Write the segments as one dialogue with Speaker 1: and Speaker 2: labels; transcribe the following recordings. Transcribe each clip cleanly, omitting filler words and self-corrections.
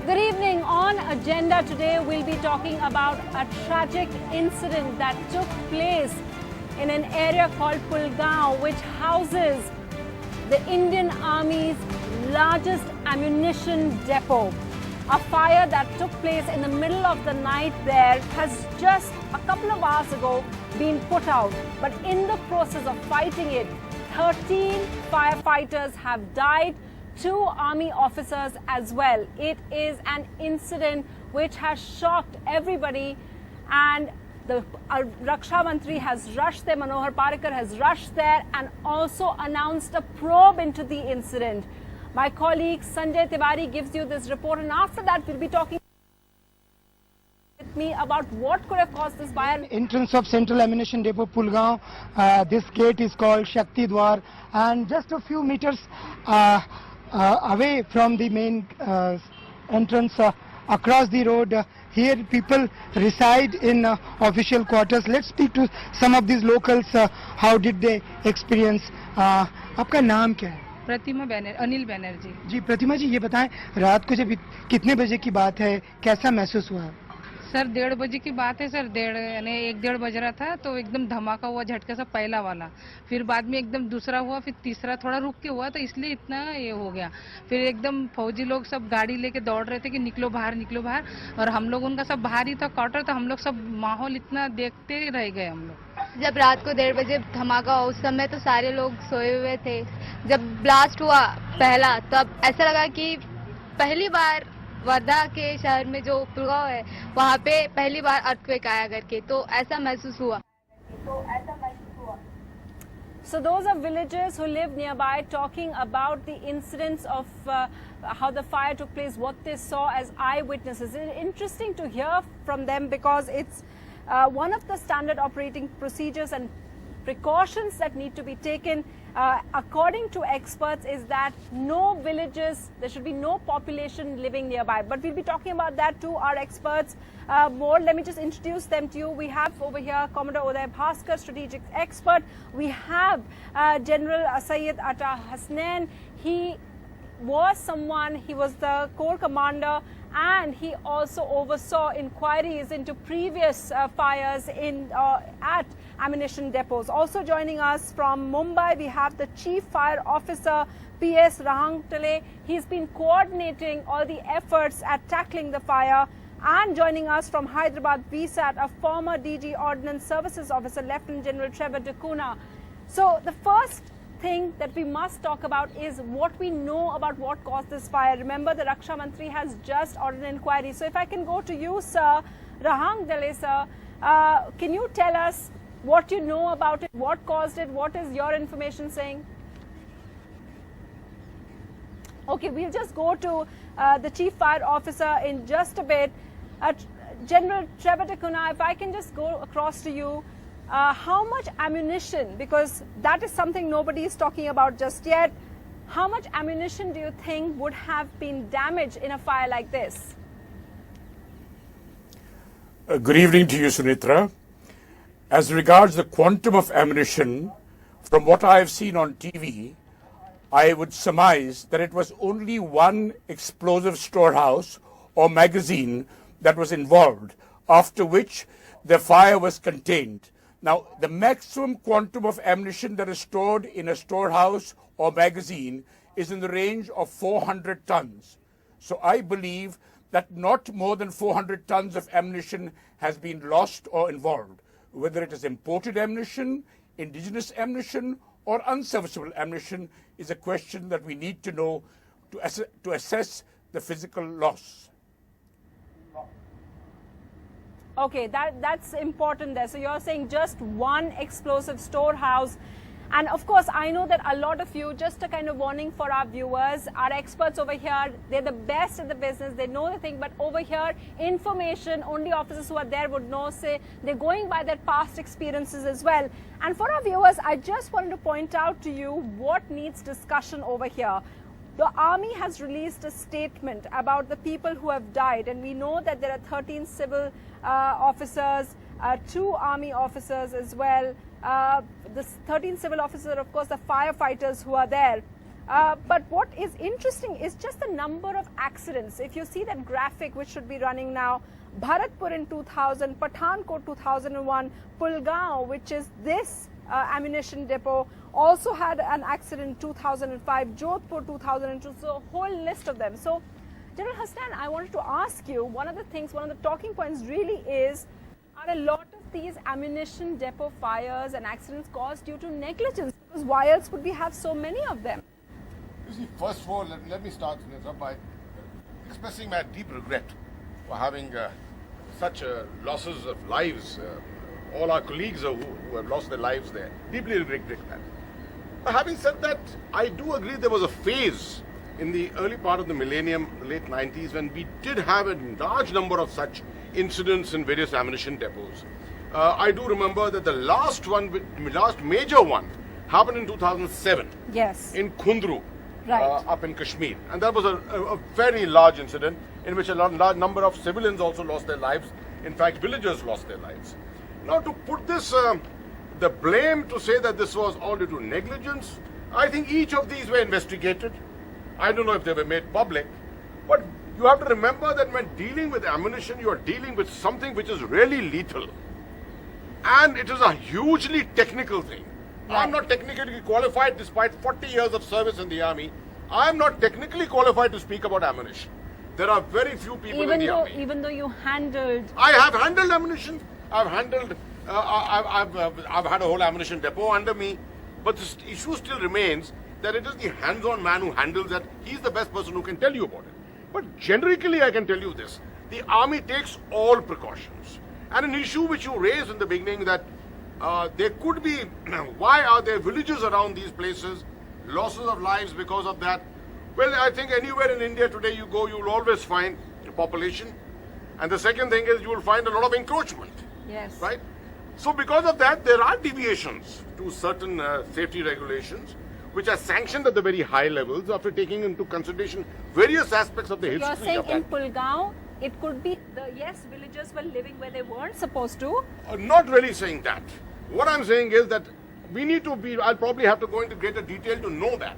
Speaker 1: Good evening. On agenda today, we'll be talking about a tragic incident that took place in an area called Pulgaon, which houses the Indian Army's largest ammunition depot. A fire that took place in the middle of the night there has just a couple of hours ago been put out. But in the process of fighting it, 13 firefighters have died, 2 army officers as well. It is an incident which has shocked everybody, and the Raksha Mantri has rushed there, Manohar Parrikar has rushed there and also announced a probe into the incident. My colleague Sanjay Tiwari gives you this report, and after that we'll be talking with me about what could have caused this fire.
Speaker 2: Entrance of Central Ammunition Depot Pulgaon. This gate is called Shakti Dwar, and just a few meters away from the main entrance, across the road, here people reside in official quarters. Let's speak to some of these locals. How did they experience? आपका नाम क्या है?
Speaker 3: प्रतिमा अनिल बैनर्जी
Speaker 2: जी। प्रतिमा जी, ये बताएं, रात को जब कितने बजे की बात है, कैसा महसूस हुआ?
Speaker 3: सर 1:30 बजे की बात है सर। 1:30 बज रहा था तो एकदम धमाका हुआ, झटका सा पहला वाला, फिर बाद में एकदम दूसरा हुआ, फिर तीसरा थोड़ा रुक के हुआ, तो इसलिए इतना ये हो गया। फिर एकदम फौजी लोग सब गाड़ी लेके दौड़ रहे थे कि निकलो बाहर निकलो बाहर, और हम लोग उनका सब बाहर ही था क्वार्टर, तो हम लोग सब माहौल इतना देखते रह गए हम लोग।
Speaker 4: जब रात को 1:30 बजे धमाका हुआ, उस समय तो सारे लोग सोए हुए थे। जब ब्लास्ट हुआ पहला, तब ऐसा लगा कि पहली बार वर्धा के शहर में जो पुलगांव है, वहाँ पे पहली बार अर्थक्वेक आया करके, तो ऐसा महसूस हुआ।
Speaker 1: So those are villagers who live nearby talking about the incidents of how the fire took place, what they saw as eyewitnesses. It's interesting to hear from them because it's one of the standard operating procedures and precautions that need to be taken, according to experts, is that no villages, there should be no population living nearby. But we'll be talking about that to our experts more. Let me just introduce them to you. We have over here Commodore Uday Bhaskar, strategic expert. We have General Syed Atta Hasnain. He was the corps commander, and he also oversaw inquiries into previous fires at ammunition depots. Also joining us from Mumbai, we have the Chief Fire Officer PS Rahangtale. He's been coordinating all the efforts at tackling the fire. And joining us from Hyderabad VSAT, a former DG Ordnance Services Officer, Lieutenant General Trevor D'Cunha. So the first thing that we must talk about is what we know about what caused this fire. Remember, the Raksha Mantri has just ordered an inquiry. So if I can go to you, sir, Rahangtale, sir, can you tell us what you know about it, what caused it, what is your information saying? Okay, we'll just go to the Chief Fire Officer in just a bit. General Trevor D'Cunha, if I can just go across to you, how much ammunition, because that is something nobody is talking about just yet, how much ammunition do you think would have been damaged in a fire like this?
Speaker 5: Good evening to you, Sunitra. As regards the quantum of ammunition, from what I have seen on TV, I would surmise that it was only one explosive storehouse or magazine that was involved, after which the fire was contained. Now, the maximum quantum of ammunition that is stored in a storehouse or magazine is in the range of 400 tons. So I believe that not more than 400 tons of ammunition has been lost or involved. Whether it is imported ammunition, indigenous ammunition, or unserviceable ammunition is a question that we need to know to assess the physical loss.
Speaker 1: Okay, that's important there. So you're saying just one explosive storehouse. And of course, I know that a lot of you, just a kind of warning for our viewers, our experts over here, they're the best in the business, they know the thing, but over here, information, only officers who are there would know, say, they're going by their past experiences as well. And for our viewers, I just wanted to point out to you what needs discussion over here. The army has released a statement about the people who have died, and we know that there are 13 civil officers, 2 army officers as well. The 13 civil officers, of course, the firefighters who are there. But what is interesting is just the number of accidents. If you see that graphic, which should be running now, Bharatpur in 2000, Pathankot 2001, Pulgaon, which is this ammunition depot, also had an accident in 2005, Jodhpur 2002, so a whole list of them. So, General Hasnan, I wanted to ask you, one of the talking points really is, are a lot of these ammunition depot fires and accidents caused due to negligence? Because why else would we have so many of them?
Speaker 6: You see, first of all, let me start, Sunita, by expressing my deep regret for having such losses of lives. All our colleagues who have lost their lives there, deeply regret that. But having said that, I do agree there was a phase in the early part of the millennium, the late 90s, when we did have a large number of such incidents in various ammunition depots. I do remember that the last major one happened in 2007.
Speaker 1: Yes.
Speaker 6: In Kundru,
Speaker 1: Right.
Speaker 6: Up in Kashmir. And that was a very large incident in which a large number of civilians also lost their lives. In fact, villagers lost their lives. Now, to put this, the blame to say that this was all due to negligence, I think each of these were investigated. I don't know if they were made public, but you have to remember that when dealing with ammunition, you are dealing with something which is really lethal. And it is a hugely technical thing.
Speaker 1: Right.
Speaker 6: I'm not technically qualified despite 40 years of service in the army. I'm not technically qualified to speak about ammunition. There are very few people in the army.
Speaker 1: Even though you handled...
Speaker 6: I have handled ammunition. I've handled, I've had a whole ammunition depot under me. But the issue still remains that it is the hands-on man who handles that. He's the best person who can tell you about it. But generically, I can tell you this. The army takes all precautions. And an issue which you raised in the beginning that there could be, why are there villages around these places, losses of lives because of that? Well, I think anywhere in India today you go, you will always find a population. And the second thing is you will find a lot of encroachment.
Speaker 1: Yes.
Speaker 6: Right? So because of that, there are deviations to certain safety regulations, which are sanctioned at the very high levels after taking into consideration various aspects of the history
Speaker 1: You're saying
Speaker 6: of that.
Speaker 1: in Pulgaon, it could be, villagers were living where they weren't supposed to.
Speaker 6: Not really saying that. What I'm saying is that we need to be, I'll probably have to go into greater detail to know that,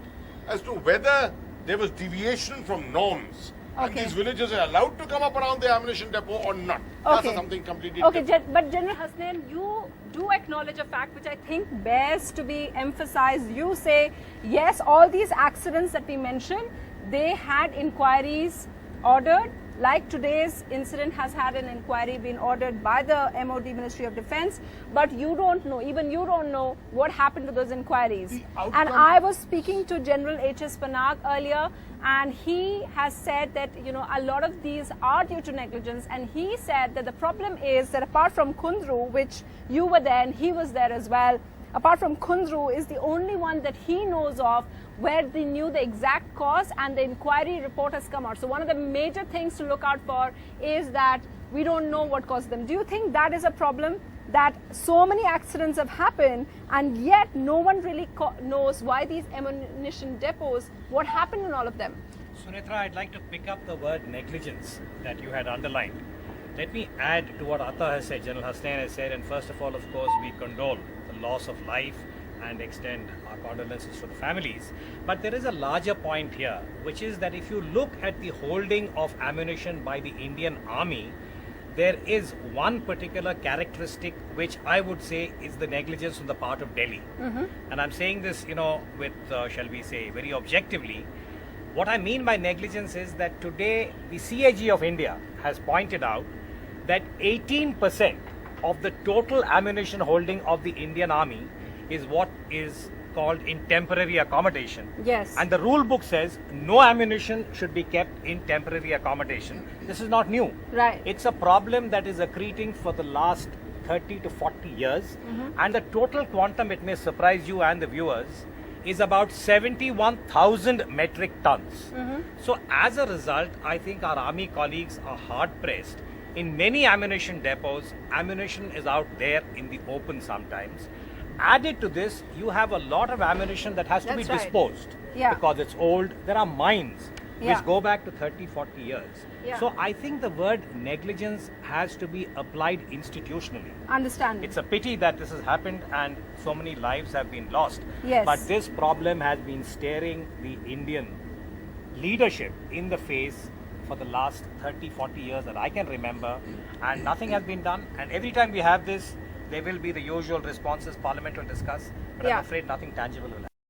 Speaker 6: as to whether there was deviation from norms. And
Speaker 1: Okay.
Speaker 6: these villages are allowed to come up around the ammunition depot or not.
Speaker 1: Okay.
Speaker 6: That's something completely
Speaker 1: Okay,
Speaker 6: different.
Speaker 1: but General Hasnan, you do acknowledge a fact which I think bears to be emphasized. You say, yes, all these accidents that we mentioned, they had inquiries ordered. Like today's incident has had an inquiry been ordered by the MOD Ministry of Defense, but you don't know, even you don't know what happened to those inquiries. And I was speaking to General H.S. Panag earlier, and he has said that, a lot of these are due to negligence, and he said that the problem is that apart from Kundru, which you were there and he was there as well, apart from Kundru is the only one that he knows of where they knew the exact cause and the inquiry report has come out. So one of the major things to look out for is that we don't know what caused them. Do you think that is a problem, that so many accidents have happened and yet no one really knows why these ammunition depots, what happened in all of them?
Speaker 7: Sunitra, I'd like to pick up the word negligence that you had underlined. Let me add to what Atta has said, General Hasnain has said, and first of all, of course, we condole the loss of life and extend our condolences to the families. But there is a larger point here, which is that if you look at the holding of ammunition by the Indian Army, there is one particular characteristic which I would say is the negligence on the part of Delhi. And I'm saying this, with, shall we say, very objectively. What I mean by negligence is that today the CAG of India has pointed out that 18% of the total ammunition holding of the Indian Army is what is called in temporary accommodation.
Speaker 1: Yes.
Speaker 7: And the rule book says no ammunition should be kept in temporary accommodation. This is not new.
Speaker 1: Right.
Speaker 7: It's a problem that is accreting for the last 30 to 40 years. And the total quantum, it may surprise you and the viewers, is about 71,000 metric tons. So as a result, I think our army colleagues are hard pressed. In many ammunition depots, ammunition is out there in the open sometimes. Added to this, you have a lot of ammunition that has to be
Speaker 1: That's right.
Speaker 7: disposed
Speaker 1: Yeah.
Speaker 7: because it's old. There are mines
Speaker 1: Yeah.
Speaker 7: which go back to 30, 40 years.
Speaker 1: Yeah.
Speaker 7: So I think the word negligence has to be applied institutionally.
Speaker 1: Understand.
Speaker 7: It's a pity that this has happened and so many lives have been lost.
Speaker 1: Yes.
Speaker 7: But this problem has been staring the Indian leadership in the face for the last 30, 40 years that I can remember, and nothing has been done. And every time we have this, there will be the usual responses, Parliament will discuss, but
Speaker 1: Yeah.
Speaker 7: I'm afraid nothing tangible will happen.